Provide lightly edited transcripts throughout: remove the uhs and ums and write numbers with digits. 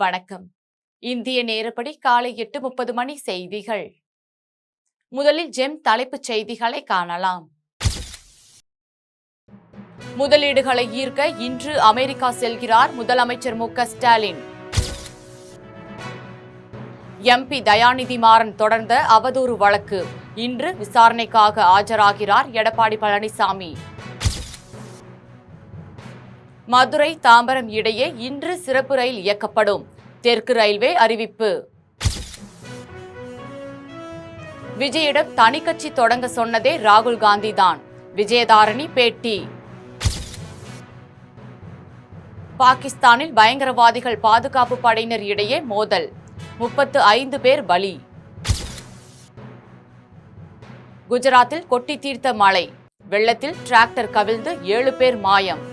வணக்கம். இந்திய நேரப்படி காலை 8:30 மணி செய்திகள். முதலில் ஜெம் தலைப்புச் செய்திகளை காணலாம். முதலீடுகளை ஈர்க்க இன்று அமெரிக்கா செல்கிறார் முதலமைச்சர் மு க ஸ்டாலின். எம்பி தயாநிதி மாறன் தொடர்ந்த அவதூறு வழக்கு இன்று விசாரணைக்காக ஆஜராகிறார் எடப்பாடி பழனிசாமி. மதுரை தாம்பரம் இடையே இன்று சிறப்பு ரயில் இயக்கப்படும். தெற்கு ரயில்வே அறிவிப்பு. விஜயிடம் தனி கட்சி தொடங்க சொன்னதே ராகுல் காந்தி தான். விஜயதாரணி பேட்டி. பாகிஸ்தானில் பயங்கரவாதிகள் பாதுகாப்பு படையினர் இடையே மோதல். 35 பேர் பலி. குஜராத்தில் கொட்டி தீர்த்த மழை. வெள்ளத்தில் டிராக்டர் கவிழ்ந்து 7 பேர் மாயம்.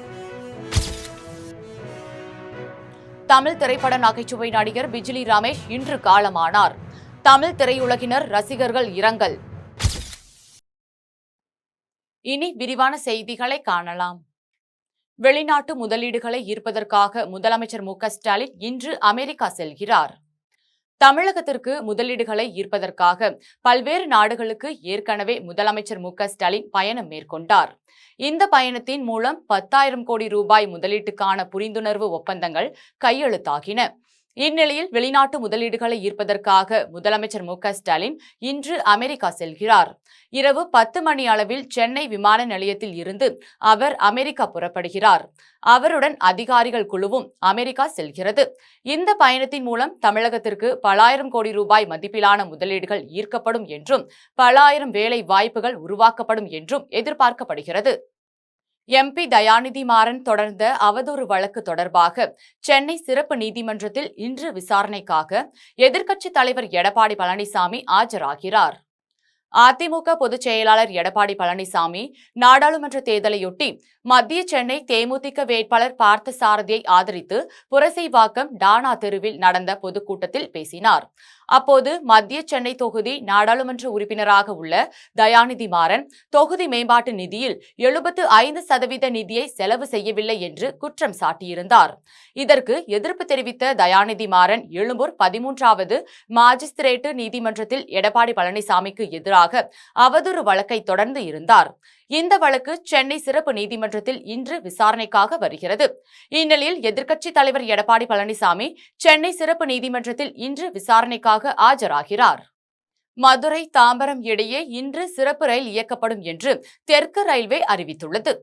தமிழ் திரைப்பட நகைச்சுவை நடிகர் பிஜிலி ரமேஷ் இன்று காலமானார். தமிழ் திரையுலகினர் ரசிகர்கள் இரங்கல். இனி விரிவான செய்திகளை காணலாம். வெளிநாட்டு முதலீடுகளை ஈர்ப்பதற்காக முதலமைச்சர் மு க ஸ்டாலின் இன்று அமெரிக்கா செல்கிறார். தமிழகத்திற்கு முதலீடுகளை ஈர்ப்பதற்காக பல்வேறு நாடுகளுக்கு ஏற்கனவே முதலமைச்சர் மு க ஸ்டாலின் பயணம் மேற்கொண்டார். இந்த பயணத்தின் மூலம் 10,000 கோடி ரூபாய் முதலீட்டுக்கான புரிந்துணர்வு ஒப்பந்தங்கள் கையெழுத்தாகின. இந்நிலையில் வெளிநாட்டு முதலீடுகளை ஈர்ப்பதற்காக முதலமைச்சர் மு க ஸ்டாலின் இன்று அமெரிக்கா செல்கிறார். இரவு 10 மணி அளவில் சென்னை விமான நிலையத்தில் இருந்து அவர் அமெரிக்கா புறப்படுகிறார். அவருடன் அதிகாரிகள் குழுவும் அமெரிக்கா செல்கிறது. இந்த பயணத்தின் மூலம் தமிழகத்திற்கு பல ஆயிரம் கோடி ரூபாய் மதிப்பிலான முதலீடுகள் ஈர்க்கப்படும் என்றும் பல ஆயிரம் வேலை வாய்ப்புகள் உருவாக்கப்படும் என்றும் எதிர்பார்க்கப்படுகிறது. எம்பி தயாநிதி மாறன் தொடர்ந்த அவதூறு வழக்கு தொடர்பாக சென்னை சிறப்பு நீதிமன்றத்தில் இன்று விசாரணைக்காக எதிர்க்கட்சித் தலைவர் எடப்பாடி பழனிசாமி ஆஜராகிறார். அதிமுக பொதுச் செயலாளர் எடப்பாடி பழனிசாமி நாடாளுமன்ற தேர்தலையொட்டி மத்திய சென்னை தேமுதிக வேட்பாளர் பார்த்தசாரதியை ஆதரித்து புரசைவாக்கம் டானா தெருவில் நடந்த பொதுக்கூட்டத்தில் பேசினார். அப்போது மத்திய சென்னை தொகுதி நாடாளுமன்ற உறுப்பினராக உள்ள தயாநிதி மாறன் தொகுதி மேம்பாட்டு நிதியில் 75% நிதியை செலவு செய்யவில்லை என்று குற்றம் சாட்டியிருந்தார். இதற்கு எதிர்ப்பு தெரிவித்த தயாநிதி மாறன் எழும்பூர் 13வது மாஜிஸ்திரேட்டு நீதிமன்றத்தில் எடப்பாடி பழனிசாமிக்கு எதிராக அவதூறு வழக்கை தொடர்ந்து இருந்தார். இந்த வழக்கு சென்னை சிறப்பு நீதிமன்றத்தில் இன்று விசாரணைக்காக வருகிறது. இந்நிலையில் எதிர்க்கட்சித் தலைவர் எடப்பாடி பழனிசாமி சென்னை சிறப்பு நீதிமன்றத்தில் இன்று விசாரணைக்காக ஆஜராகிறார். மதுரை தாம்பரம் இடையே இன்று சிறப்பு ரயில் இயக்கப்படும் என்று தெற்கு ரயில்வே அறிவித்துள்ளது.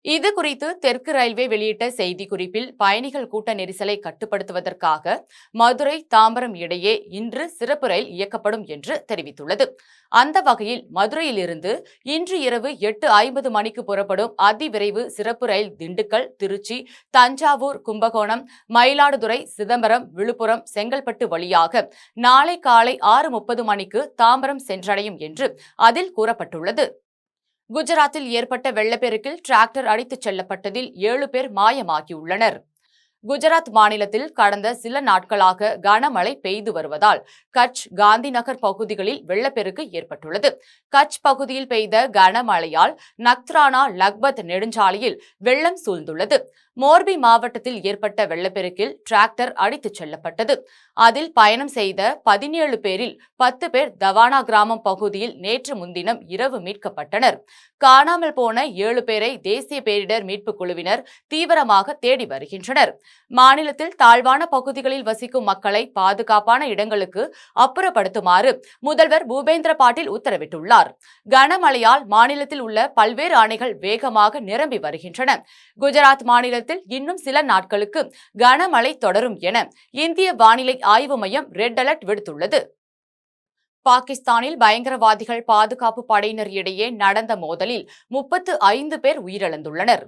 இது குறித்து தெற்கு ரயில்வே வெளியிட்ட செய்திக்குறிப்பில் பயணிகள் கூட்ட நெரிசலை கட்டுப்படுத்துவதற்காக மதுரை தாம்பரம் இடையே இன்று சிறப்பு ரயில் இயக்கப்படும் என்று தெரிவித்துள்ளது. அந்த வகையில் மதுரையிலிருந்து இன்று இரவு 8:50 மணிக்கு புறப்படும் அதிவிரைவு சிறப்பு ரயில் திண்டுக்கல், திருச்சி, தஞ்சாவூர், கும்பகோணம், மயிலாடுதுறை, சிதம்பரம், விழுப்புரம், செங்கல்பட்டு வழியாக நாளை காலை 6:30 மணிக்கு தாம்பரம் சென்றடையும் என்று அதில் கூறப்பட்டுள்ளது. குஜராத்தில் ஏற்பட்ட வெள்ளப்பெருக்கில் டிராக்டர் அடித்துச் செல்லப்பட்டதில் 7 பேர் மாயமாகியுள்ளனர். குஜராத் மாநிலத்தில் கடந்த சில நாட்களாக கனமழை பெய்து வருவதால் கட்ச், காந்தி நகர் பகுதிகளில் வெள்ளப்பெருக்கு ஏற்பட்டுள்ளது. கட்ச் பகுதியில் பெய்த கனமழையால் நக்த்ரானா லக்பத் நெடுஞ்சாலையில் வெள்ளம் சூழ்ந்துள்ளது. மோர்பி மாவட்டத்தில் ஏற்பட்ட வெள்ளப்பெருக்கில் டிராக்டர் அடித்துச் செல்லப்பட்டது. அதில் பயணம் செய்த 17 பேரில் 10 பேர் தவானா கிராமம் பகுதியில் நேற்று முன்தினம் இரவு மீட்கப்பட்டனர். காணாமல் போன 7 பேரை தேசிய பேரிடர் மீட்புக் குழுவினர் தீவிரமாக தேடி வருகின்றனர். மாநிலத்தில் தாழ்வான பகுதிகளில் வசிக்கும் மக்களை பாதுகாப்பான இடங்களுக்கு அப்புறப்படுத்துமாறு முதல்வர் பூபேந்திர பாட்டீல் உத்தரவிட்டுள்ளார். கனமழையால் மாநிலத்தில் உள்ள பல்வேறு அணைகள் வேகமாக நிரம்பி வருகின்றன. குஜராத் மாநிலத்தில் இன்னும் சில நாட்களுக்கு கனமழை தொடரும் என இந்திய வானிலை ஆய்வு மையம் ரெட் அலர்ட் விடுத்துள்ளது. பாகிஸ்தானில் பயங்கரவாதிகள் பாதுகாப்பு படையினர் இடையே நடந்த மோதலில் 35 பேர் உயிரிழந்துள்ளனர்.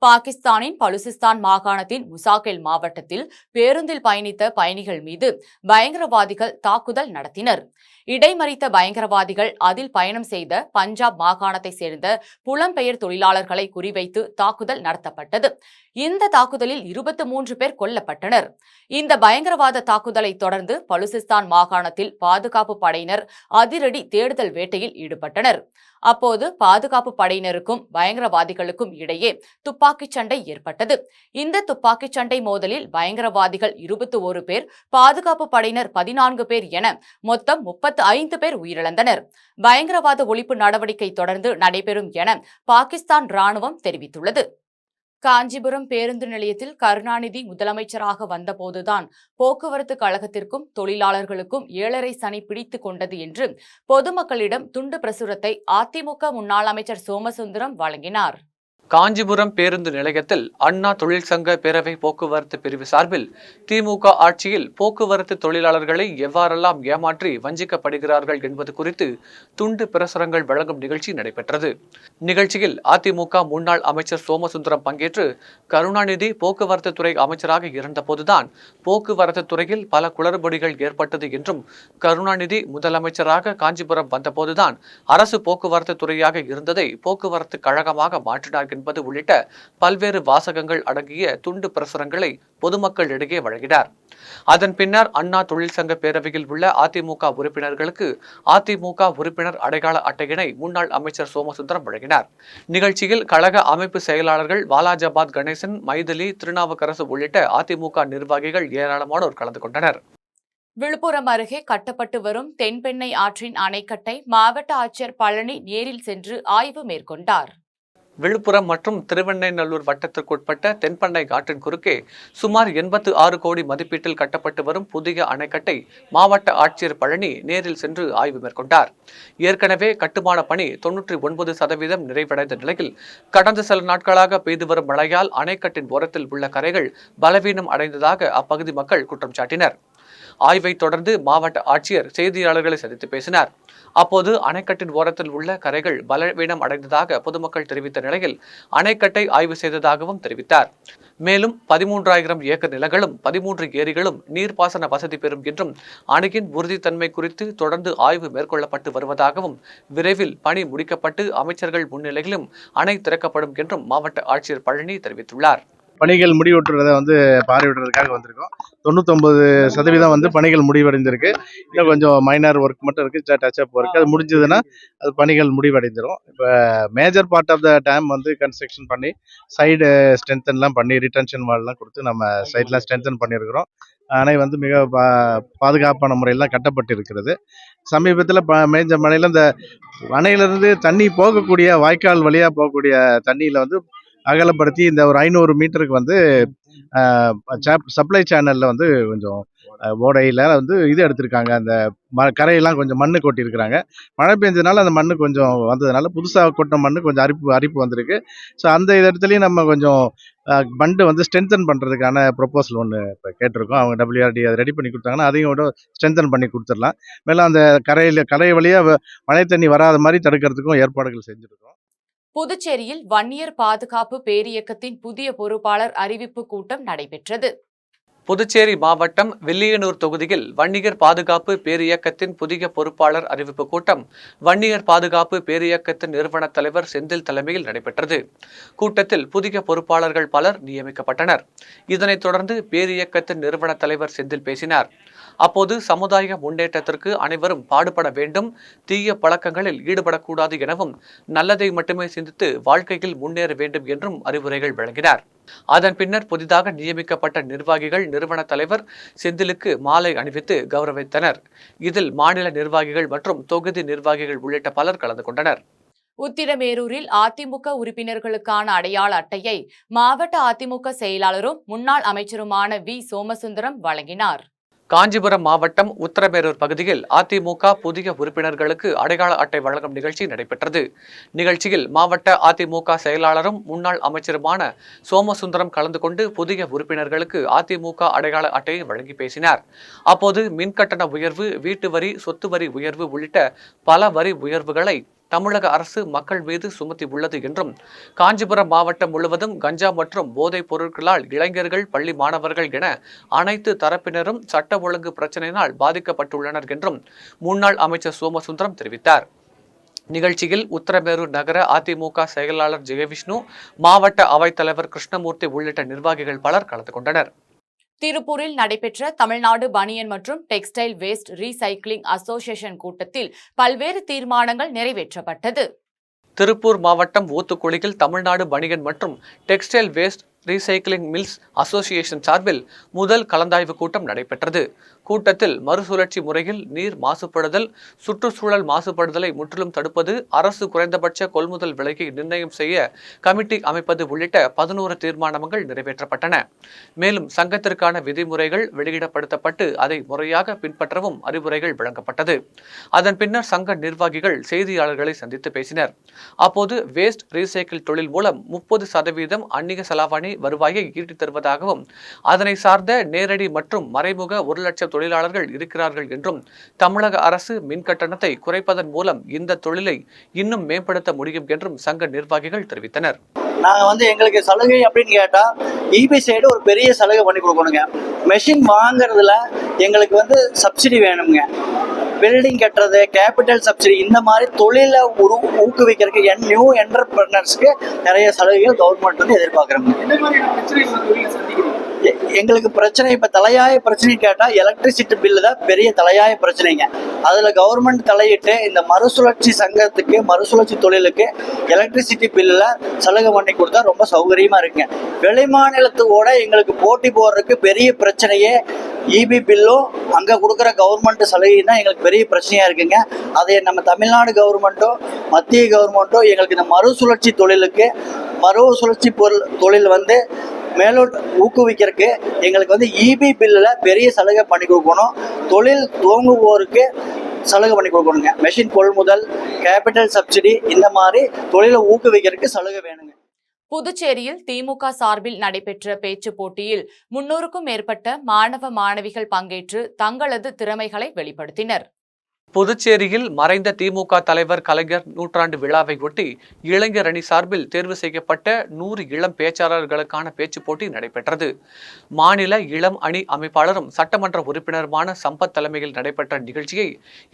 பாகிஸ்தானின் பலுசிஸ்தான் மாகாணத்தின் முசாகெல் மாவட்டத்தில் பேருந்தில் பயணித்த பயணிகள் மீது பயங்கரவாதிகள் தாக்குதல் நடத்தினர். இடைமறித்த பயங்கரவாதிகள் அதில் பயணம் செய்த பஞ்சாப் மாகாணத்தை சேர்ந்த புலம்பெயர் தொழிலாளர்களை குறிவைத்து தாக்குதல் நடத்தப்பட்டது. இந்த தாக்குதலில் 23 பேர் கொல்லப்பட்டனர். இந்த பயங்கரவாத தாக்குதலை தொடர்ந்து பலுசிஸ்தான் மாகாணத்தில் பாதுகாப்பு படையினர் அதிரடி தேடுதல் வேட்டையில் ஈடுபட்டனர். அப்போது பாதுகாப்பு படையினருக்கும் பயங்கரவாதிகளுக்கும் இடையே துப்பாக்கி துப்பாக்கிச் சண்டை ஏற்பட்டது. இந்த துப்பாக்கிச் சண்டை மோதலில் பயங்கரவாதிகள் 21 பேர், பாதுகாப்பு படையினர் 14 பேர் என மொத்தம் 35 பேர் உயிரிழந்தனர். பயங்கரவாத ஒழிப்பு நடவடிக்கை தொடர்ந்து நடைபெறும் என பாகிஸ்தான் ராணுவம் தெரிவித்துள்ளது. காஞ்சிபுரம் பேருந்து நிலையத்தில் கருணாநிதி முதலமைச்சராக வந்தபோதுதான் போக்குவரத்து கழகத்திற்கும் தொழிலாளர்களுக்கும் 7.5 சனி பிடித்துக் கொண்டது என்று பொதுமக்களிடம் துண்டு பிரசுரத்தை அதிமுக முன்னாள் அமைச்சர் சோமசுந்தரம் வழங்கினார். காஞ்சிபுரம் பேருந்து நிலையத்தில் அண்ணா தொழிற்சங்க பேரவை போக்குவரத்து பிரிவு சார்பில் திமுக ஆட்சியில் போக்குவரத்து தொழிலாளர்களை எவ்வாறெல்லாம் ஏமாற்றி வஞ்சிக்கப்படுகிறார்கள் என்பது குறித்து துண்டு பிரசுரங்கள் வழங்கும் நிகழ்ச்சி நடைபெற்றது. நிகழ்ச்சியில் அதிமுக முன்னாள் அமைச்சர் சோமசுந்தரம் பங்கேற்று, கருணாநிதி போக்குவரத்து துறை அமைச்சராக இருந்தபோதுதான் போக்குவரத்து துறையில் பல குளறுபடிகள் ஏற்பட்டது என்றும், கருணாநிதி முதலமைச்சராக காஞ்சிபுரம் வந்தபோதுதான் அரசு போக்குவரத்து துறையாக இருந்ததை போக்குவரத்து கழகமாக மாற்றினார் என்பது உள்ளிட்ட பல்வேறு வாசகங்கள் அடங்கிய துண்டு பிரசுரங்களை பொதுமக்களிடையே வழங்கினார். அதன் பின்னர் அண்ணா தொழிற்சங்க பேரவையில் உள்ள அதிமுக உறுப்பினர்களுக்கு அதிமுக உறுப்பினர் அடையாள அட்டையினை முன்னாள் அமைச்சர் சோமசுந்தரம் வழங்கினார். நிகழ்ச்சியில் கழக அமைப்பு செயலாளர்கள் வாலாஜாபாத் கணேசன், மைதிலி, திருநாவுக்கரசு உள்ளிட்ட அதிமுக நிர்வாகிகள் ஏராளமானோர் கலந்து கொண்டனர். விழுப்புரம் அருகே கட்டப்பட்டு வரும் தென்பெண்ணை ஆற்றின் அணைக்கட்டை மாவட்ட ஆட்சியர் பழனி நேரில் சென்று ஆய்வு மேற்கொண்டார். விழுப்புரம் மற்றும் திருவெண்ணைநல்லூர் வட்டத்திற்குட்பட்ட தென்பெண்ணை ஆற்றின் குறுக்கே சுமார் 86 கோடி மதிப்பீட்டில் கட்டப்பட்டு வரும் புதிய அணைக்கட்டை மாவட்ட ஆட்சியர் பழனி நேரில் சென்று ஆய்வு மேற்கொண்டார். ஏற்கனவே கட்டுமான பணி 99% நிறைவடைந்த நிலையில் கடந்த சில நாட்களாக பெய்து வரும் மழையால் அணைக்கட்டின் ஓரத்தில் உள்ள கரைகள் பலவீனம் அடைந்ததாக அப்பகுதி மக்கள் குற்றம் சாட்டினர். ஆய்வை தொடர்ந்து மாவட்ட ஆட்சியர் செய்தியாளர்களை சந்தித்து பேசினார். அப்போது அணைக்கட்டின் ஓரத்தில் உள்ள கரைகள் பலவீனம் அடைந்ததாக பொதுமக்கள் தெரிவித்த நிலையில் அணைக்கட்டை ஆய்வு செய்ததாகவும் தெரிவித்தார். மேலும் 13,000 ஏக்கர் நிலங்களும் 13 ஏரிகளும் நீர்ப்பாசன வசதி பெறும் என்றும், அணையின் உறுதித்தன்மை குறித்து தொடர்ந்து ஆய்வு மேற்கொள்ளப்பட்டு வருவதாகவும், விரைவில் பணி முடிக்கப்பட்டு அமைச்சர்கள் முன்னிலையிலும் அணை திறக்கப்படும் என்றும் மாவட்ட ஆட்சியர் பழனி தெரிவித்துள்ளார். பணிகள் முடிவுற்றதை பார்வையிடுறதுக்காக வந்திருக்கோம். 99% பணிகள் முடிவடைந்திருக்கு. இன்னும் கொஞ்சம் மைனர் ஒர்க் மட்டும் இருக்கு, டச் அப் ஒர்க். அது முடிஞ்சதுன்னா அது பணிகள் முடிவடைந்துடும். இப்போ major part of the dam construction பண்ணி சைடு ஸ்ட்ரென்தன்லாம் பண்ணி ரிட்டன்ஷன் வால்லாம் கொடுத்து நம்ம சைட்லாம் ஸ்ட்ரென்தன் பண்ணியிருக்கிறோம். அணை மிக பாதுகாப்பான முறையில் கட்டப்பட்டு இருக்கிறது. சமீபத்தில் மேஞ்ச மழையில் இந்த அணையிலிருந்து தண்ணி போகக்கூடிய வாய்க்கால் வழியாக போகக்கூடிய தண்ணியில் அகலப்படுத்தி இந்த ஒரு 500 மீட்டருக்கு சப்ளை சேனல்ல கொஞ்சம் ஓடையில இது எடுத்திருக்காங்க. அந்த கரையெல்லாம் கொஞ்சம் மண்ணு கொட்டியிருக்கிறாங்க. மழை பெஞ்சதுனால அந்த மண்ணு கொஞ்சம் வந்ததுனால புதுசாக கொட்டின மண்ணு கொஞ்சம் அரிப்பு வந்திருக்கு. ஸோ அந்த இடத்துலையும் நம்ம கொஞ்சம் பண்டு ஸ்ட்ரென்தன் பண்ணுறதுக்கான ப்ரொப்போசல் ஒன்று இப்போ கேட்டிருக்கோம். அவங்க WRD அதை ரெடி பண்ணி கொடுத்தாங்கன்னா அதையும் கூட ஸ்ட்ரென்தன் பண்ணி கொடுத்துடலாம். மேலும் அந்த கரை வழியாக மழை தண்ணி வராத மாதிரி தடுக்கிறதுக்கும் ஏற்பாடுகள் செஞ்சுருக்கோம். புதுச்சேரியில் வன்னியர் பாதுகாப்பு பேரியக்கத்தின் புதிய பொறுப்பாளர் அறிவிப்பு கூட்டம் நடைபெற்றது. புதுச்சேரி மாவட்டம் வில்லியனூர் தொகுதியில் வன்னியர் பாதுகாப்பு பேரியக்கத்தின் புதிய பொறுப்பாளர் அறிவிப்பு கூட்டம் வன்னியர் பாதுகாப்பு பேரியக்கத்தின் நிறுவன தலைவர் செந்தில் தலைமையில் நடைபெற்றது. கூட்டத்தில் புதிய பொறுப்பாளர்கள் பலர் நியமிக்கப்பட்டனர். இதனைத் தொடர்ந்து பேரியக்கத்தின் நிறுவன தலைவர் செந்தில் பேசினார். அப்போது சமுதாய முன்னேற்றத்திற்கு அனைவரும் பாடுபட வேண்டும், தீய பழக்கங்களில் ஈடுபடக்கூடாது எனவும், நல்லதை மட்டுமே சிந்தித்து வாழ்க்கையில் முன்னேற வேண்டும் என்றும் அறிவுரைகள் வழங்கினார். அதன் பின்னர் புதிதாக நியமிக்கப்பட்ட நிர்வாகிகள் நிறுவன தலைவர் செந்திலுக்கு மாலை அணிவித்து கௌரவித்தனர். இதில் மாநில நிர்வாகிகள் மற்றும் தொகுதி நிர்வாகிகள் உள்ளிட்ட பலர் கலந்து கொண்டனர். உத்திரமேரூரில் அதிமுக உறுப்பினர்களுக்கான அடையாள அட்டையை மாவட்ட அதிமுக செயலாளரும் முன்னாள் அமைச்சருமான வி. சோமசுந்தரம் வழங்கினார். காஞ்சிபுரம் மாவட்டம் உத்திரமேரூர் பகுதியில் அதிமுக புதிய உறுப்பினர்களுக்கு அடையாள அட்டை வழங்கும் நிகழ்ச்சி நடைபெற்றது. நிகழ்ச்சியில் மாவட்ட அதிமுக செயலாளரும் முன்னாள் அமைச்சருமான சோமசுந்தரம் கலந்து கொண்டு புதிய உறுப்பினர்களுக்கு அதிமுக அடையாள அட்டையை வழங்கி பேசினார். அப்போது மின்கட்டண உயர்வு, வீட்டு வரி, சொத்து வரி உயர்வு உள்ளிட்ட பல வரி உயர்வுகளை தமிழக அரசு மக்கள் மீது சுமத்தி உள்ளது என்றும், காஞ்சிபுரம் மாவட்டம் முழுவதும் கஞ்சா மற்றும் போதைப் பொருட்களால் இளைஞர்கள், பள்ளி மாணவர்கள் என அனைத்து தரப்பினரும் சட்ட ஒழுங்கு பிரச்சனையினால் பாதிக்கப்பட்டுள்ளனர் என்றும் முன்னாள் அமைச்சர் சோமசுந்தரம் தெரிவித்தார். நிகழ்ச்சியில் உத்திரமேரூர் நகர அதிமுக செயலாளர் ஜெயவிஷ்ணு, மாவட்ட அவைத்தலைவர் கிருஷ்ணமூர்த்தி உள்ளிட்ட நிர்வாகிகள் பலர் கலந்து கொண்டனர். திருப்பூரில் நடைபெற்ற தமிழ்நாடு பனியன் மற்றும் டெக்ஸ்டைல் வேஸ்ட் ரீசைக்கிளிங் அசோசியேஷன் கூட்டத்தில் பல்வேறு தீர்மானங்கள் நிறைவேற்றப்பட்டது. திருப்பூர் மாவட்டம் ஊத்துக்குளியில் தமிழ்நாடு பனியன் மற்றும் textile waste recycling mills association சார்பில் முதல் கலந்தாய்வு கூட்டம் நடைபெற்றது. கூட்டத்தில் மறுசுழற்சி முறையில் நீர் மாசுபடுதல், சுற்றுச்சூழல் மாசுபடுதலை முற்றிலும் தடுப்பது, அரசு குறைந்தபட்ச கொள்முதல் விலையை நிர்ணயம் செய்ய கமிட்டி அமைப்பது உள்ளிட்ட 11 தீர்மானங்கள் நிறைவேற்றப்பட்டன. மேலும் சங்கத்திற்கான விதிமுறைகள் வெளியிடப்படுத்தப்பட்டு அதை முறையாக பின்பற்றவும் அறிவுரைகள் வழங்கப்பட்டது. அதன் பின்னர் சங்க நிர்வாகிகள் செய்தியாளர்களை சந்தித்து பேசினர். அப்போது வேஸ்ட் ரீசைக்கிள் தொழில் மூலம் 30% அந்நிய செலாவணி வருவாயை ஈட்டித் தருவதாகவும் அதனை சார்ந்த நேரடி மற்றும் மறைமுக 1 லட்சம் தொழிலாளர்கள் இருக்கிறார்கள் என்றும் தமிழக அரசு மின் கட்டணத்தை குறைப்பதன் மூலம் இந்த தொழிலை இன்னும் மேம்படுத்த முடியும் என்றும் சங்க நிர்வாகிகள் தெரிவித்தனர். நாங்கள் எங்களுக்கு சலுகை அப்படின்னு கேட்டால் இபி சைடு ஒரு பெரிய சலுகை பண்ணி கொடுக்கணுங்க. மெஷின் வாங்குறதுல எங்களுக்கு சப்சிடி வேணுங்க. பில்டிங் கட்டுறது, கேபிட்டல் சப்சிடி, இந்த மாதிரி தொழிலை ஊக்குவிக்கிறதுக்கு நியூ என்டர்பிரனர்ஸ்க்கு நிறைய சலுகைகள் கவர்மெண்ட் எதிர்பார்க்குறாங்க. எங்களுக்கு பிரச்சனை இப்போ தலையாய பிரச்சனை கேட்டால் எலக்ட்ரிசிட்டி பில்லு தான் பெரிய தலையாய பிரச்சனைங்க. அதில் கவர்மெண்ட் தலையிட்டு இந்த மறுசுழற்சி சங்கத்துக்கு, மறுசுழற்சி தொழிலுக்கு எலக்ட்ரிசிட்டி பில்லில் சலுகை பண்ணி கொடுத்தா ரொம்ப சௌகரியமாக இருக்குங்க. வெளி மாநிலத்தோட எங்களுக்கு போட்டி போடுறதுக்கு பெரிய பிரச்சனையே இபி பில்லும் அங்கே கொடுக்குற கவர்மெண்ட் சலுகை தான் எங்களுக்கு பெரிய பிரச்சனையாக இருக்குங்க. அதை நம்ம தமிழ்நாடு கவர்மெண்ட்டோ மத்திய கவர்மெண்ட்டோ எங்களுக்கு இந்த மறுசுழற்சி தொழிலுக்கு, மறுசுழற்சி தொழில் மேலோட்டு ஊக்குவிக்கிறதுக்கு எங்களுக்கு இபி பில்லில் பெரிய சலுகை பண்ணி கொடுக்கணும். தொழில் துவங்குவோருக்கு சலுகை பண்ணி கொடுக்கணுங்க. மெஷின் கொள்முதல், கேபிட்டல் சப்சிடி, இந்த மாதிரி தொழிலை ஊக்குவிக்கிறதுக்கு சலுகை வேணுங்க. புதுச்சேரியில் திமுக சார்பில் நடைபெற்ற பேச்சு போட்டியில் 300க்கும் மேற்பட்ட மாணவ மாணவிகள் பங்கேற்று தங்களது திறமைகளை வெளிப்படுத்தினர். புதுச்சேரியில் மறைந்த திமுக தலைவர் கலைஞர் நூற்றாண்டு விழாவை ஒட்டி இளைஞர் அணி சார்பில் தேர்வு செய்யப்பட்ட 100 இளம் பேச்சாளர்களுக்கான பேச்சு போட்டி நடைபெற்றது. மாநில இளம் அணி அமைப்பாளரும் சட்டமன்ற உறுப்பினருமான சம்பத் தலைமையில் நடைபெற்ற நிகழ்ச்சியை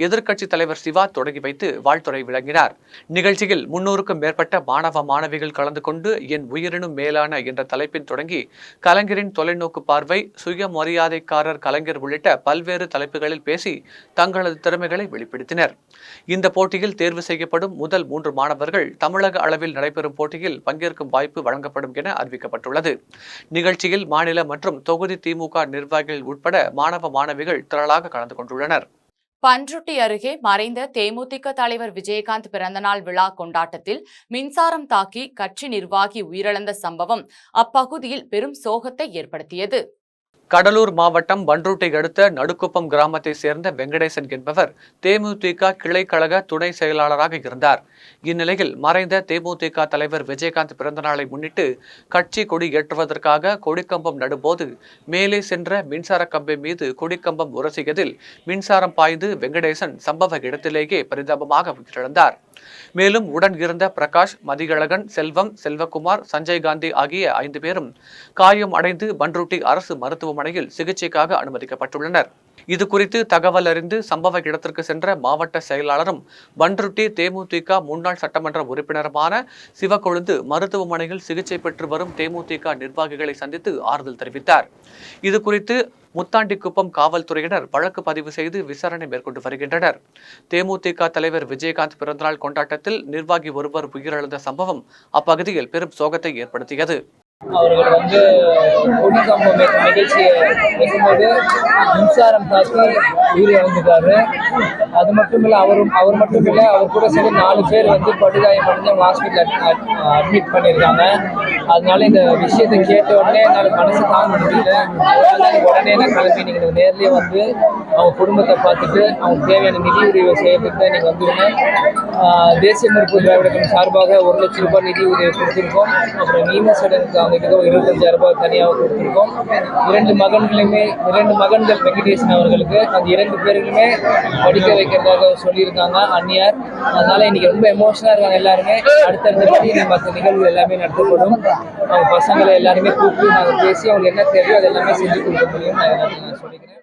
எதிர்க்கட்சித் தலைவர் சிவா தொடங்கி வைத்து வாழ்த்துரை வழங்கினார். நிகழ்ச்சியில் 300க்கும் மேற்பட்ட மாணவ மாணவிகள் கலந்து கொண்டு என் உயிரினும் மேலான என்ற தலைப்பில் தொடங்கி கலைஞரின் தொலைநோக்கு பார்வை, சுயமரியாதைக்காரர் கலைஞர் உள்ளிட்ட பல்வேறு தலைப்புகளில் பேசி தங்களது திறமைகளை வெளிப்படுத்தினர். இந்த போட்டியில் தேர்வு செய்யப்படும் முதல் 3 மாணவர்கள் தமிழக அளவில் நடைபெறும் போட்டியில் பங்கேற்கும் வாய்ப்பு வழங்கப்படும் என அறிவிக்கப்பட்டுள்ளது. நிகழ்ச்சியில் மாநில மற்றும் தொகுதி திமுக நிர்வாகிகள் உட்பட மாணவ மாணவிகள் திரளாக கலந்து கொண்டுள்ளனர். பன்ருட்டி அருகே மறைந்த தேமுதிக தலைவர் விஜயகாந்த் பிறந்தநாள் விழா கொண்டாட்டத்தில் மின்சாரம் தாக்கி கட்சி நிர்வாகி உயிரிழந்த சம்பவம் அப்பகுதியில் பெரும் சோகத்தை ஏற்படுத்தியது. கடலூர் மாவட்டம் பன்ருட்டை அடுத்த நடுக்குப்பம் கிராமத்தை சேர்ந்த வெங்கடேசன் என்பவர் தேமுதிக கிளைக்கழக துணை செயலாளராக இருந்தார். இந்நிலையில் மறைந்த தேமுதிக தலைவர் விஜயகாந்த் பிறந்தநாளை முன்னிட்டு கட்சி கொடி ஏற்றுவதற்காக கொடிக்கம்பம் நடும்போது மேலே சென்ற மின்சார கம்பை மீது கொடிக்கம்பம் உரசியதில் மின்சாரம் பாய்ந்து வெங்கடேசன் சம்பவ இடத்திலேயே பரிதாபமாக உயிரிழந்தார். மேலும் உடன் இருந்த பிரகாஷ், மதியழகன், செல்வம், செல்வகுமார், சஞ்சய் காந்தி ஆகிய 5 பேரும் காயம் அடைந்து பன்ருட்டி அரசு மருத்துவமனையில் சிகிச்சைக்காக அனுமதிக்கப்பட்டுள்ளனர். இது குறித்து தகவல் அறிந்து சம்பவ இடத்திற்கு சென்ற மாவட்ட செயலாளரும் பன்ருட்டி தேமுதிக முன்னாள் சட்டமன்ற உறுப்பினருமான சிவக்கொழுந்து மருத்துவமனையில் சிகிச்சை பெற்று வரும் தேமுதிக நிர்வாகிகளை சந்தித்து ஆறுதல் தெரிவித்தார். இது குறித்து முத்தாண்டிக்குப்பம் காவல்துறையினர் வழக்கு பதிவு செய்து விசாரணை மேற்கொண்டு வருகின்றனர். தேமுதிக தலைவர் விஜயகாந்த் பிறந்தநாள் கொண்டாட்டத்தில் நிர்வாகி ஒருவர் உயிரிழந்த சம்பவம் அப்பகுதியில் பெரும் சோகத்தை ஏற்படுத்தியது. அவர்கள் கொடிக்கம்பம் நிகழ்ச்சியை வைக்கும்போது மின்சாரம் தாக்கி உயிரிழந்துட்டாரு. அது மட்டும் இல்லை, அவர் மட்டும் இல்லை, அவர் கூட சேர்ந்து 4 பேர் படுகாயம் அடைஞ்சு அவங்க ஹாஸ்பிட்டல் அட்மிட் பண்ணியிருக்காங்க. அதனால இந்த விஷயத்தை கேட்ட உடனே என்னால் மனசு தாங்க முடியல. அதனால உடனே நான் கிளம்பி நீங்கள் நேர்லேயே அவங்க குடும்பத்தை பார்த்துட்டு அவங்க தேவையான நிதி உதவி செய்யறதுக்கு தான் நீங்கள் வந்துடுங்க. தேசிய முற்போக்கு திராவிட கழகம் சார்பாக 1 லட்சம் ரூபாய் நிதி உதவி கொடுத்துருக்கோம். அப்புறம் நீமசடனுக்கு அவங்களுக்கு 25,000 ரூபாய் தனியாக கொடுத்துருக்கோம். 2 மகன்கள் வெங்கடேசன் அவர்களுக்கு அந்த 2 பேர்களுமே படிக்க வைக்கிறதாக சொல்லியிருக்காங்க அந்நியார். அதனால இன்னைக்கு ரொம்ப எமோஷனாக இருக்காங்க எல்லாருமே. அடுத்தடுத்த மற்ற நிகழ்வுகள் எல்லாமே நடத்தப்படும். அவங்க பசங்களை எல்லாருமே கூப்பிட்டு நாங்கள் பேசி அவங்களுக்கு என்ன தேவையோ அது எல்லாமே செஞ்சு கொடுக்க முடியும் நான் சொல்லிக்கிறேன்.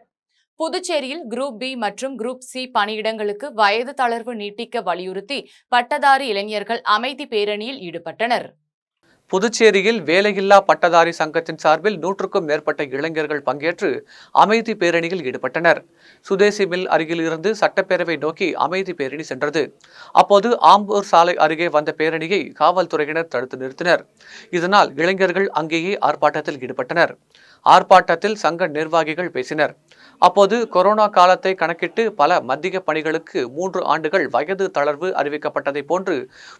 புதுச்சேரியில் குரூப் பி மற்றும் குரூப் சி பணியிடங்களுக்கு வயது தளர்வு நீட்டிக்க வலியுறுத்தி பட்டதாரி இளைஞர்கள் அமைதி பேரணியில் ஈடுபட்டனர். புதுச்சேரியில் வேலையில்லா பட்டதாரி சங்கத்தின் சார்பில் 100க்கும் மேற்பட்ட இளைஞர்கள் பங்கேற்று அமைதி பேரணியில் ஈடுபட்டனர். சுதேசி மில் அருகில் இருந்து சட்டப்பேரவை நோக்கி அமைதி பேரணி சென்றது. அப்போது ஆம்பூர் சாலை அருகே வந்த பேரணியை காவல்துறையினர் தடுத்து நிறுத்தினர். இதனால் இளைஞர்கள் அங்கேயே ஆர்ப்பாட்டத்தில் ஈடுபட்டனர். ஆர்ப்பாட்டத்தில் சங்க நிர்வாகிகள் பேசினர். அப்போது கொரோனா காலத்தை கணக்கிட்டு பல மத்திய பணிகளுக்கு 3 ஆண்டுகள் வயது தளர்வு அறிவிக்கப்பட்டதை போன்று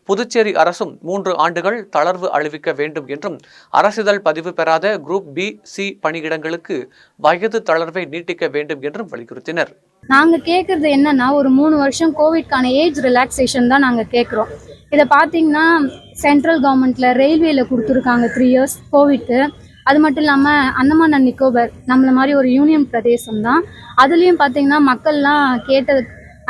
புதுச்சேரி அரசும் 3 ஆண்டுகள் தளர்வு அறிவிக்க வேண்டும் என்றும் அரசிதழ் பதிவு பெறாத குரூப் பி, சி பணியிடங்களுக்கு வயது தளர்வை நீட்டிக்க வேண்டும் என்றும் வலியுறுத்தினர். நாங்கள் கேட்குறது என்னன்னா, ஒரு 3 வருஷம் கோவிட்கான ஏஜ் ரிலாக்ஸேஷன் தான் நாங்கள் கேட்குறோம். இதை பார்த்தீங்கன்னா சென்ட்ரல் கவர்மெண்ட்டில் ரயில்வேல கொடுத்துருக்காங்க 3 இயர்ஸ் கோவிட்க்கு. அது மட்டும் இல்லாமல் அந்தமான் அண்ட் நிக்கோபர் நம்மள மாதிரி ஒரு யூனியன் பிரதேசம் தான். அதுலேயும் பார்த்தீங்கன்னா மக்கள்லாம் கேட்டது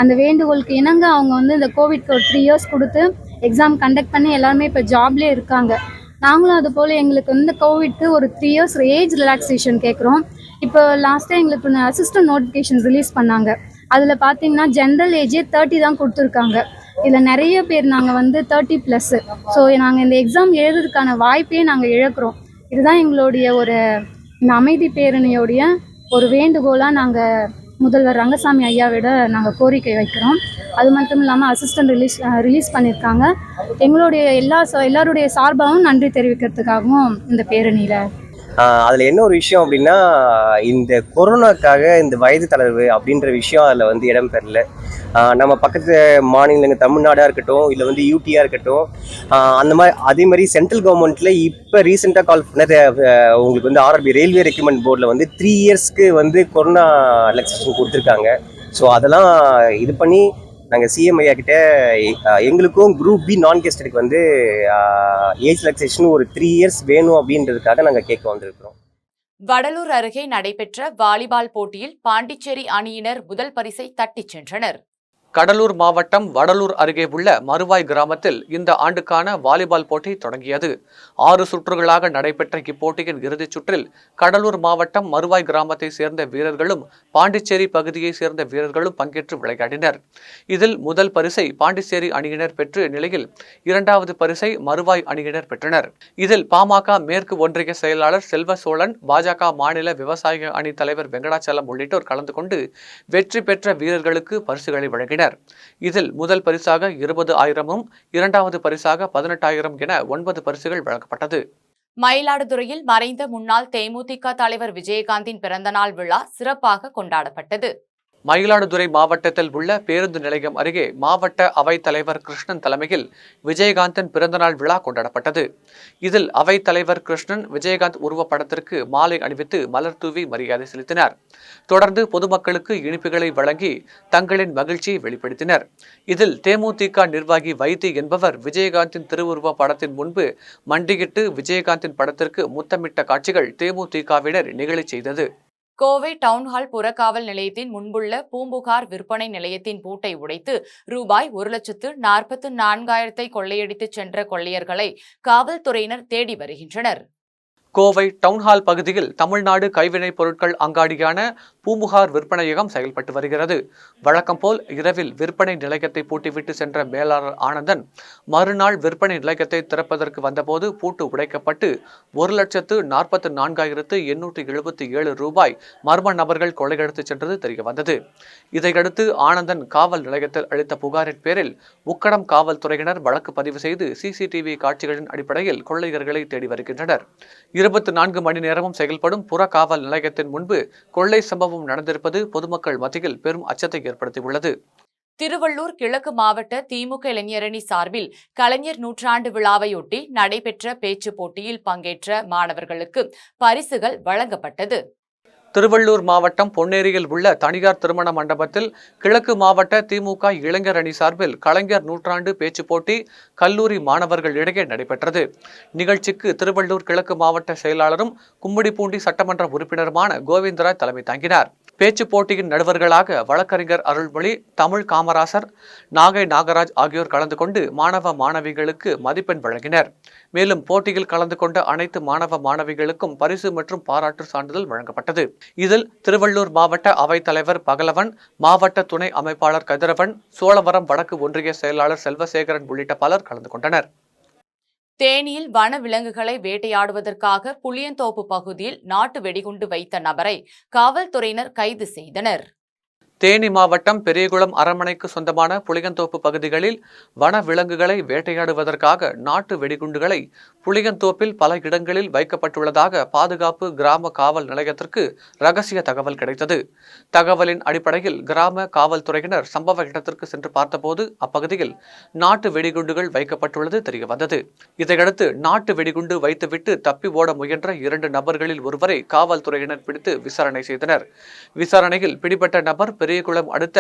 அந்த வேண்டுகோளுக்கு இணங்க அவங்க வந்து இந்த கோவிட்க்கு ஒரு 3 இயர்ஸ் கொடுத்து எக்ஸாம் கண்டக்ட் பண்ணி எல்லாருமே இப்போ ஜாப்லேயே இருக்காங்க. நாங்களும் அது போல் எங்களுக்கு வந்து கோவிட்க்கு ஒரு 3 இயர்ஸ் ஏஜ் ரிலாக்ஸேஷன் கேட்குறோம். இப்போ லாஸ்ட்டாக எங்களுக்கு அசிஸ்டன்ட் நோட்டிஃபிகேஷன் ரிலீஸ் பண்ணாங்க. அதில் பார்த்தீங்கன்னா ஜென்ரல் ஏஜே 30 தான் கொடுத்துருக்காங்க. இதில் நிறைய பேர் நாங்கள் வந்து 30+. ஸோ நாங்கள் இந்த எக்ஸாம் எழுதுறதுக்கான வாய்ப்பே நாங்கள் இழக்கிறோம். இதுதான் எங்களுடைய இந்த அமைதி பேரணியோடைய ஒரு வேண்டுகோளாக நாங்கள் முதல்வர் ரங்கசாமி ஐயாவிட நாங்கள் கோரிக்கை வைக்கிறோம். அது மட்டும் இல்லாமல் அசிஸ்டன்ட் ரிலீஸ் பண்ணியிருக்காங்க. எங்களுடைய எல்லாருடைய சார்பாகவும் நன்றி தெரிவிக்கிறதுக்காகவும் இந்த பேரணியில். அதில் என்ன ஒரு விஷயம் அப்படின்னா, இந்த கொரோனாக்காக இந்த வயது தளர்வு அப்படின்ற விஷயம் அதில் வந்து இடம் பெறல. நம்ம பக்கத்து மாநிலங்கள் தமிழ்நாடாக இருக்கட்டும், இல்லை வந்து யூடியாக இருக்கட்டும், அந்த மாதிரி அதே மாதிரி சென்ட்ரல் கவர்மெண்ட்டில் இப்போ ரீசெண்டாக கால் பண்ணது உங்களுக்கு வந்து ஆர்ஆர்பி ரயில்வே ரெக்ரூட்மெண்ட் போர்டில் வந்து 3 இயர்ஸ்க்கு வந்து கொரோனா ரிலாக்ஸேஷன் கொடுத்துருக்காங்க. ஸோ அதெல்லாம் இது பண்ணி நாங்கள் சிஎம் ஐயா கிட்ட எங்களுக்கும் குரூப் பி நான் கெஸ்டடுக்கு வந்து ஏஜ் ரிலாக்ஸேஷன் ஒரு 3 இயர்ஸ் வேணும் அப்படின்றதுக்காக நாங்கள் கேட்க வந்திருக்கிறோம். வடலூர் அருகே நடைபெற்ற வாலிபால் போட்டியில் பாண்டிச்சேரி அணியினர் முதல் பரிசை தட்டிச் சென்றனர். கடலூர் மாவட்டம் வடலூர் அருகே உள்ள மருவாய் கிராமத்தில் இந்த ஆண்டுக்கான வாலிபால் போட்டி தொடங்கியது. 6 சுற்றுகளாக நடைபெற்ற இப்போட்டியின் இறுதிச் சுற்றில் கடலூர் மாவட்டம் மருவாய் கிராமத்தை சேர்ந்த வீரர்களும் பாண்டிச்சேரி பகுதியை சேர்ந்த வீரர்களும் பங்கேற்று விளையாடினர். இதில் முதல் பரிசை பாண்டிச்சேரி அணியினர் பெற்று நிலையில் 2வது பரிசை மருவாய் அணியினர் பெற்றனர். இதில் பாமக மேற்கு ஒன்றிய செயலாளர் செல்வ சோழன், பாஜக மாநில விவசாய அணி தலைவர் வெங்கடாச்சலம் உள்ளிட்டோர் கலந்து கொண்டு வெற்றி பெற்ற வீரர்களுக்கு பரிசுகளை வழங்கினர். இதில் முதல் பரிசாக 20,000 2வது பரிசாக 18,000 என 9 பரிசுகள் வழங்கப்பட்டது. மயிலாடுதுறையில் மறைந்த முன்னாள் தேமுதிக தலைவர் விஜயகாந்தின் பிறந்தநாள் விழா சிறப்பாக கொண்டாடப்பட்டது. மயிலாடுதுறை மாவட்டத்தில் உள்ள பேருந்து நிலையம் அருகே மாவட்ட அவைத் தலைவர் கிருஷ்ணன் தலைமையில் விஜயகாந்தின் பிறந்தநாள் விழா கொண்டாடப்பட்டது. இதில் அவைத் தலைவர் கிருஷ்ணன் விஜயகாந்த் உருவப்படத்திற்கு மாலை அணிவித்து மலர் தூவி மரியாதை செலுத்தினார். தொடர்ந்து பொதுமக்களுக்கு இனிப்புகளை வழங்கி தங்களின் மகிழ்ச்சியை வெளிப்படுத்தினர். இதில் தேமுதிக நிர்வாகி வைத்தி என்பவர் விஜயகாந்தின் திருவுருவ படத்தின் முன்பு மண்டியிட்டு விஜயகாந்தின் படத்திற்கு முத்தமிட்ட காட்சிகள் தேமுதிகவினர் நிகழச் செய்தது. கோவை டவுன்ஹால் புறக்காவல் நிலையத்தின் முன்புள்ள பூம்புகார் விற்பனை நிலையத்தின் பூட்டை உடைத்து ரூபாய் 1,44,000 கொள்ளையடித்துச் சென்ற கொள்ளையர்களை காவல்துறையினர் தேடி வருகின்றனர். கோவை டவுன்ஹால் பகுதியில் தமிழ்நாடு கைவினைப் பொருட்கள் அங்காடியான பூம்புகார் விற்பனையகம் செயல்பட்டு வருகிறது. வழக்கம் போல் இரவில் விற்பனை நிலையத்தை பூட்டிவிட்டு சென்ற மேலாளர் ஆனந்தன் மறுநாள் விற்பனை நிலையத்தை திறப்பதற்கு வந்தபோது பூட்டு உடைக்கப்பட்டு 1,44,877 ரூபாய் மர்ம நபர்கள் கொள்ளையடித்துச் சென்றது தெரியவந்தது. இதையடுத்து ஆனந்தன் காவல் நிலையத்தில் அளித்த புகாரின் பேரில் உக்கடம் காவல்துறையினர் வழக்கு பதிவு செய்து சிசிடிவி காட்சிகளின் அடிப்படையில் கொள்ளையர்களை தேடி வருகின்றனர். 24 மணி நேரமும் செயல்படும் புற காவல் நிலையத்தின் முன்பு கொள்ளை சம்பவம் நடந்திருப்பது பொதுமக்கள் மத்தியில் பெரும் அச்சத்தை ஏற்படுத்தியுள்ளது. திருவள்ளூர் கிழக்கு மாவட்ட திமுக இளைஞரணி சார்பில் கலைஞர் நூற்றாண்டு விழாவையொட்டி நடைபெற்ற பேச்சுப் போட்டியில் பங்கேற்ற மாணவர்களுக்கு பரிசுகள் வழங்கப்பட்டது. திருவள்ளூர் மாவட்டம் பொன்னேரியில் உள்ள தனியார் திருமண மண்டபத்தில் கிழக்கு மாவட்ட திமுக இளைஞர் அணி சார்பில் கலைஞர் நூற்றாண்டு பேச்சு போட்டி கல்லூரி மாணவர்களிடையே நடைபெற்றது. நிகழ்ச்சிக்கு திருவள்ளூர் கிழக்கு மாவட்ட செயலாளரும் கும்மிடிப்பூண்டி சட்டமன்ற உறுப்பினருமான கோவிந்தராஜ் தலைமை தாங்கினார். பேச்சு போட்டியின் நடுவர்களாக வழக்கறிஞர் அருள்மொழி, தமிழ் காமராசர், நாகை நாகராஜ் ஆகியோர் கலந்து கொண்டு மாணவ மாணவிகளுக்கு மதிப்பெண் வழங்கினர். மேலும் போட்டியில் கலந்து கொண்ட அனைத்து மாணவ மாணவிகளுக்கும் பரிசு மற்றும் பாராட்டு சான்றிதழ் வழங்கப்பட்டது. இதில் திருவள்ளூர் மாவட்ட அவைத் தலைவர் பகலவன், மாவட்ட துணை அமைப்பாளர் கதிரவன், சோழவரம் வடக்கு ஒன்றிய செயலாளர் செல்வசேகரன் உள்ளிட்ட பலர் கலந்து கொண்டனர். தேனியில் வன விலங்குகளை வேட்டையாடுவதற்காக புளியந்தோப்பு பகுதியில் நாட்டு வெடிகுண்டு வைத்த நபரை காவல்துறையினர் கைது செய்தனர். தேனி மாவட்டம் பெரியகுளம் அரண்மனைக்கு சொந்தமான புளியந்தோப்பு பகுதிகளில் வன விலங்குகளை வேட்டையாடுவதற்காக நாட்டு வெடிகுண்டுகளை புளியந்தோப்பில் பல இடங்களில் வைக்கப்பட்டுள்ளதாக பாதுகாப்பு கிராம காவல் நிலையத்திற்கு ரகசிய தகவல் கிடைத்தது. தகவலின் அடிப்படையில் கிராம காவல்துறையினர் சம்பவ இடத்திற்கு சென்று பார்த்தபோது அப்பகுதியில் நாட்டு வெடிகுண்டுகள் வைக்கப்பட்டுள்ளது தெரியவந்தது. இதையடுத்து நாட்டு வெடிகுண்டு வைத்துவிட்டு தப்பி ஓட முயன்ற 2 நபர்களில் ஒருவரை காவல்துறையினர் பிடித்து விசாரணை செய்தனர். விசாரணையில் பிடிபட்ட நபர் பெரியகுளம் அடுத்த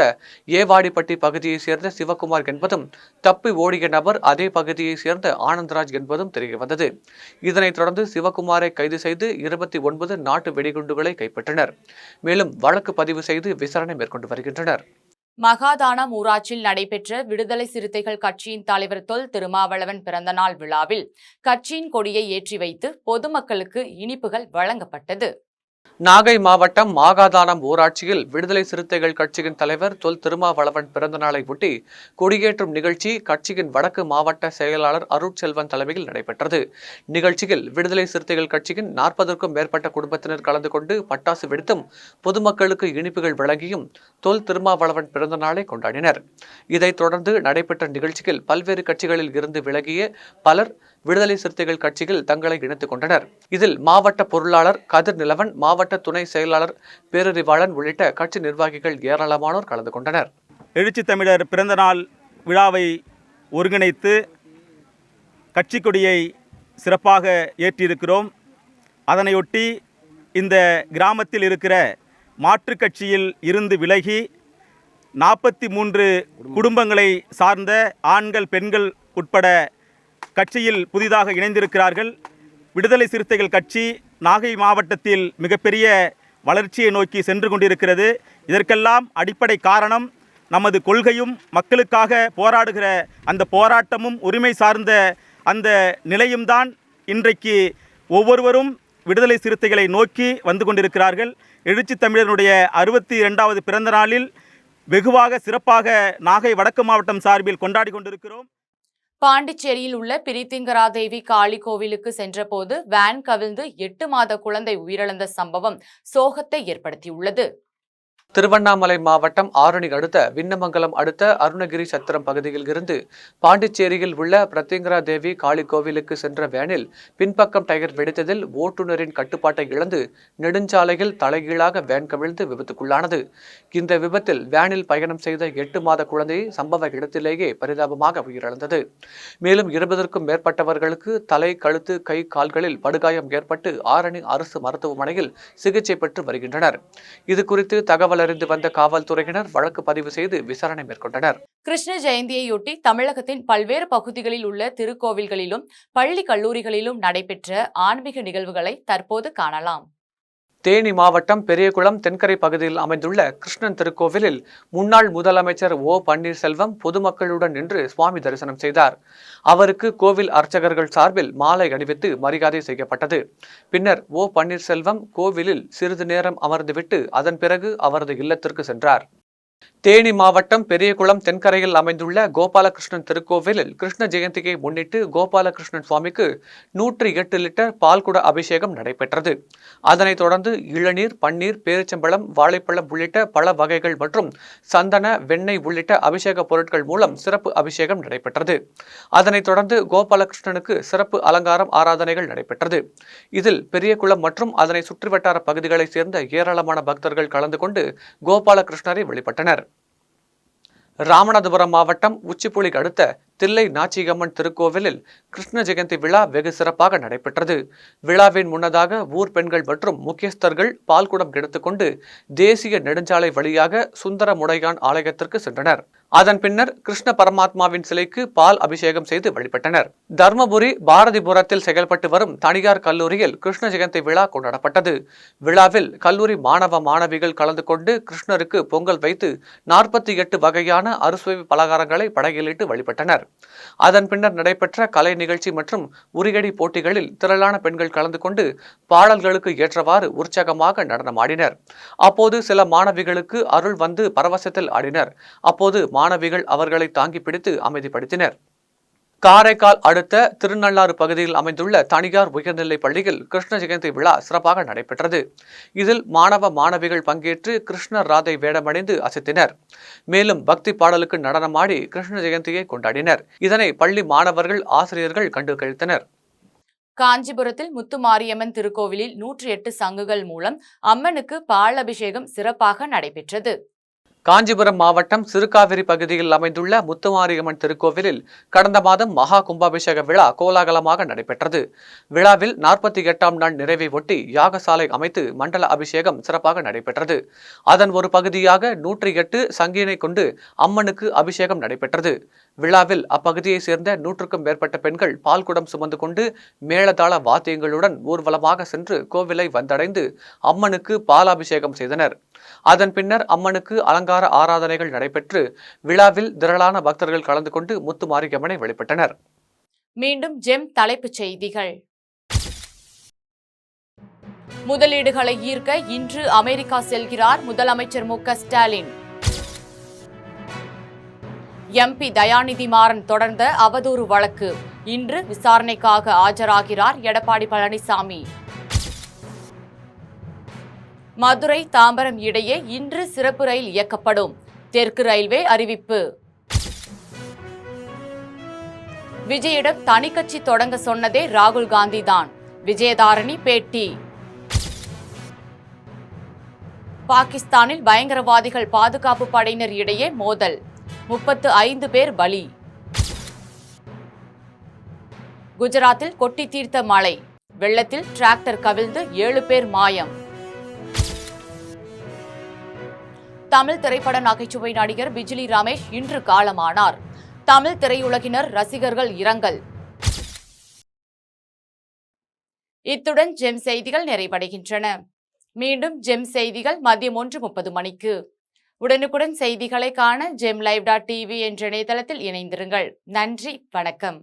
ஏவாடிப்பட்டி பகுதியைச் சேர்ந்த சிவகுமார் என்பதும், தப்பி ஓடிய நபர் அதே பகுதியைச் சேர்ந்த ஆனந்தராஜ் என்பதும் தெரியவந்தது. இதனைத் தொடர்ந்து சிவகுமாரை கைது செய்து 29 நாட்டு வெடிகுண்டுகளை கைப்பற்றினர். மேலும் வழக்கு பதிவு செய்து விசாரணை மேற்கொண்டு வருகின்றனர். மகாதானம் ஊராட்சியில் நடைபெற்ற விடுதலை சிறுத்தைகள் கட்சியின் தலைவர் தொல் திருமாவளவன் பிறந்தநாள் விழாவில் கட்சியின் கொடியை ஏற்றி வைத்து பொதுமக்களுக்கு இனிப்புகள் வழங்கப்பட்டது. நாகை மாவட்டம் மாகாதானம் ஊராட்சியில் விடுதலை சிறுத்தைகள் கட்சியின் தலைவர் தொல் திருமாவளவன் பிறந்த நாளை ஒட்டி கொடியேற்றும் நிகழ்ச்சி கட்சியின் வடக்கு மாவட்ட செயலாளர் அருட்செல்வன் தலைமையில் நடைபெற்றது. நிகழ்ச்சியில் விடுதலை சிறுத்தைகள் கட்சியின் 40க்கும் மேற்பட்ட குடும்பத்தினர் கலந்து கொண்டு பட்டாசு வெடித்தும் பொதுமக்களுக்கு இனிப்புகள் வழங்கியும் தொல் திருமாவளவன் பிறந்த நாளை கொண்டாடினர். இதைத் தொடர்ந்து நடைபெற்ற நிகழ்ச்சியில் பல்வேறு கட்சிகளில் இருந்து விலகிய பலர் விடுதலை சிறுத்தைகள் கட்சியில் தங்களை இணைத்துக் கொண்டனர். இதில் மாவட்ட பொருளாளர் கதிர் நிலவன், மாவட்ட துணை செயலாளர் பேரறிவாளன் உள்ளிட்ட கட்சி நிர்வாகிகள் ஏராளமானோர் கலந்து கொண்டனர். எழுச்சி தமிழர் பிறந்தநாள் விழாவை ஒருங்கிணைத்து கட்சி கொடியை சிறப்பாக ஏற்றியிருக்கிறோம். அதனையொட்டி இந்த கிராமத்தில் இருக்கிற மாற்றுக் கட்சியில் இருந்து விலகி 43 குடும்பங்களை சார்ந்த ஆண்கள், பெண்கள் உட்பட கட்சியில் புதிதாக இணைந்திருக்கிறார்கள். விடுதலை சிறுத்தைகள் கட்சி நாகை மாவட்டத்தில் மிகப்பெரிய வளர்ச்சியை நோக்கி சென்று கொண்டிருக்கிறது. இதற்கெல்லாம் அடிப்படை காரணம் நமது கொள்கையும் மக்களுக்காக போராடுகிற அந்த போராட்டமும் உரிமை சார்ந்த அந்த நிலையும் தான். இன்றைக்கு ஒவ்வொருவரும் விடுதலை சிறுத்தைகளை நோக்கி வந்து கொண்டிருக்கிறார்கள். எழுச்சி தமிழனுடைய 62வது பிறந்த நாளில் வெகுவாக சிறப்பாக நாகை வடக்கு மாவட்டம் சார்பில் கொண்டாடி கொண்டிருக்கிறோம். பாண்டிச்சேரியில் உள்ள பிரித்திங்கராதேவி காளி கோவிலுக்கு சென்றபோது வேன் கவிழ்ந்து 8 மாத குழந்தை உயிரிழந்த சம்பவம் சோகத்தை ஏற்படுத்தியுள்ளது. திருவண்ணாமலை மாவட்டம் ஆரணி அடுத்த விண்ணமங்கலம் அடுத்த அருணகிரி சத்திரம் பகுதியில் இருந்து பாண்டிச்சேரியில் உள்ள பிரத்யங்கரா தேவி காளி கோவிலுக்கு சென்ற வேனில் பின்பக்கம் டயர் வெடித்ததில் ஓட்டுநரின் கட்டுப்பாட்டை இழந்து நெடுஞ்சாலையில் தலைகீழாக வேன் கவிழ்ந்து விபத்துக்குள்ளானது. இந்த விபத்தில் வேனில் பயணம் செய்த 8 மாத குழந்தை சம்பவ இடத்திலேயே பரிதாபமாக உயிரிழந்தது. மேலும் 20க்கும் மேற்பட்டவர்களுக்கு தலை, கழுத்து, கை, கால்களில் படுகாயம் ஏற்பட்டு ஆரணி அரசு மருத்துவமனையில் சிகிச்சை பெற்று வருகின்றனர். இதுகுறித்து தகவல் அறிந்து வந்த காவல்துறையினர் வழக்கு பதிவு செய்து விசாரணை மேற்கொண்டனர். கிருஷ்ண ஜெயந்தியையொட்டி தமிழகத்தின் பல்வேறு பகுதிகளில் உள்ள திருக்கோவில்களிலும் பள்ளி கல்லூரிகளிலும் நடைபெற்ற ஆன்மீக நிகழ்வுகளை தற்போது காணலாம். தேனி மாவட்டம் பெரியகுளம் தென்கரை பகுதியில் அமைந்துள்ள கிருஷ்ணன் திருக்கோவிலில் முன்னாள் முதலமைச்சர் ஓ பன்னீர்செல்வம் பொதுமக்களுடன் நின்று சுவாமி தரிசனம் செய்தார். அவருக்கு கோவில் அர்ச்சகர்கள் சார்பில் மாலை அணிவித்து மரியாதை செய்யப்பட்டது. பின்னர் ஓ பன்னீர்செல்வம் கோவிலில் சிறிது நேரம் அமர்ந்துவிட்டு அதன் பிறகு அவரது இல்லத்திற்கு சென்றார். தேனி மாவட்டம் பெரியகுளம் தென்கரையில் அமைந்துள்ள கோபாலகிருஷ்ணன் திருக்கோவிலில் கிருஷ்ண ஜெயந்தியை முன்னிட்டு கோபாலகிருஷ்ணன் சுவாமிக்கு 108 லிட்டர் பால்குட அபிஷேகம் நடைபெற்றது. அதனைத் தொடர்ந்து இளநீர், பன்னீர், பேரிச்சம்பழம், வாழைப்பழம் உள்ளிட்ட பல வகைகள் மற்றும் சந்தன, வெண்ணெய் உள்ளிட்ட அபிஷேக பொருட்கள் மூலம் சிறப்பு அபிஷேகம் நடைபெற்றது. அதனைத் தொடர்ந்து கோபாலகிருஷ்ணனுக்கு சிறப்பு அலங்காரம், ஆராதனைகள் நடைபெற்றது. இதில் பெரியகுளம் மற்றும் அதனை சுற்றுவட்டார பகுதிகளைச் சேர்ந்த ஏராளமான பக்தர்கள் கலந்து கொண்டு கோபாலகிருஷ்ணரை வழிபட்டனர். ராமநாதபுரம் மாவட்டம் உச்சிப்புலி அடுத்த தில்லை நாச்சியம்மன் திருக்கோவிலில் கிருஷ்ண ஜெயந்தி விழா வெகு சிறப்பாக நடைபெற்றது. விழாவின் முன்னதாக ஊர் பெண்கள் மற்றும் முக்கியஸ்தர்கள் பால்குடம் எடுத்துக்கொண்டு தேசிய நெடுஞ்சாலை வழியாக சுந்தரமுடையான் ஆலயத்திற்கு சென்றனர். அதன் பின்னர் கிருஷ்ண பரமாத்மாவின் சிலைக்கு பால் அபிஷேகம் செய்து வழிபட்டனர். தர்மபுரி பாரதிபுரத்தில் செயல்பட்டு வரும் தனியார் கல்லூரியில் கிருஷ்ண ஜெயந்தி விழா கொண்டாடப்பட்டது. விழாவில் கல்லூரி மாணவ மாணவிகள் கலந்து கொண்டு கிருஷ்ணருக்கு பொங்கல் வைத்து 48 வகையான அறுசுவை பலகாரங்களை படையலிட்டு வழிபட்டனர். அதன் பின்னர் நடைபெற்ற கலை நிகழ்ச்சி மற்றும் உரியடி போட்டிகளில் திரளான பெண்கள் கலந்து கொண்டு பாடல்களுக்கு ஏற்றவாறு உற்சாகமாக நடனமாடினர். அப்போது சில மாணவிகளுக்கு அருள் வந்து பரவசத்தில் ஆடினர். அப்போது மாணவிகள் அவர்களை தாங்கி பிடித்து அமைதிப்படுத்தினர். காரைக்கால் அடுத்த திருநள்ளாறு பகுதியில் அமைந்துள்ள தனியார் உயர்நிலைப் பள்ளியில் கிருஷ்ண ஜெயந்தி விழா சிறப்பாக நடைபெற்றது. இதில் மாணவ மாணவிகள் பங்கேற்று கிருஷ்ணர் ராதை வேடமணிந்து அசத்தினர். மேலும் பக்தி பாடலுக்கு நடனமாடி கிருஷ்ண ஜெயந்தியை கொண்டாடினர். இதனை பள்ளி மாணவர்கள் ஆசிரியர்கள் கண்டு கழித்தனர். காஞ்சிபுரத்தில் முத்துமாரியம்மன் திருக்கோவிலில் 108 சங்குகள் மூலம் அம்மனுக்கு பால் அபிஷேகம் சிறப்பாக நடைபெற்றது. காஞ்சிபுரம் மாவட்டம் சிறுகாவிரி பகுதியில் அமைந்துள்ள முத்துமாரியம்மன் திருக்கோவிலில் கடந்த மாதம் மகா கும்பாபிஷேக விழா கோலாகலமாக நடைபெற்றது. விழாவில் 48ஆம் நாள் நிறைவை ஒட்டி யாகசாலை அமைத்து மண்டல அபிஷேகம் சிறப்பாக நடைபெற்றது. அதன் ஒரு பகுதியாக 108 சங்கினை கொண்டு அம்மனுக்கு அபிஷேகம் நடைபெற்றது. விழாவில் அப்பகுதியை சேர்ந்த 100க்கும் மேற்பட்ட பெண்கள் பால்குடம் சுமந்து கொண்டு மேளதாள வாத்தியங்களுடன் ஊர்வலமாக சென்று கோவிலை வந்தடைந்து அம்மனுக்கு பாலாபிஷேகம் செய்தனர். அதன் பின்னர் அம்மனுக்கு அலங்கார ஆராதனைகள் நடைபெற்று விழாவில் திரளான பக்தர்கள் கலந்து கொண்டு முத்துமாரியம்மனை வழிபட்டனர். மீண்டும் ஜெம் தலைப்புச் செய்திகள். முதலீடுகளை ஈர்க்க இன்று அமெரிக்கா செல்கிறார் முதலமைச்சர் மு க ஸ்டாலின். எம்பி தயாநிதி மாறன் தொடர்ந்த அவதூறு வழக்கு இன்று விசாரணைக்காக ஆஜராகிறார் எடப்பாடி பழனிசாமி. மதுரை தாம்பரம் இடையே இன்று சிறப்பு ரயில் இயக்கப்படும். தெற்கு ரயில்வே அறிவிப்பு. விஜயிடம் தனி கட்சி தொடங்க சொன்னதே ராகுல் காந்தி தான். விஜயதாரணி பேட்டி. பாகிஸ்தானில் பயங்கரவாதிகள் பாதுகாப்பு படையினர் இடையே மோதல். 35 பேர் பலி. குஜராத்தில் கொட்டி தீர்த்த மழை. வெள்ளத்தில் டிராக்டர் கவிழ்ந்து 7 பேர் மாயம். தமிழ் திரைப்பட நகைச்சுவை நடிகர் பிஜிலி ரமேஷ் இன்று காலமானார். தமிழ் திரையுலகினர் ரசிகர்கள் இரங்கல். இத்துடன் ஜெம் செய்திகள் நிறைவடைகின்றன. மீண்டும் ஜெம் செய்திகள் மதியம் 1:30 மணிக்கு. உடனுக்குடன் செய்திகளை காண GemLive.tv என்ற இணையதளத்தில் இணைந்திருங்கள். நன்றி, வணக்கம்.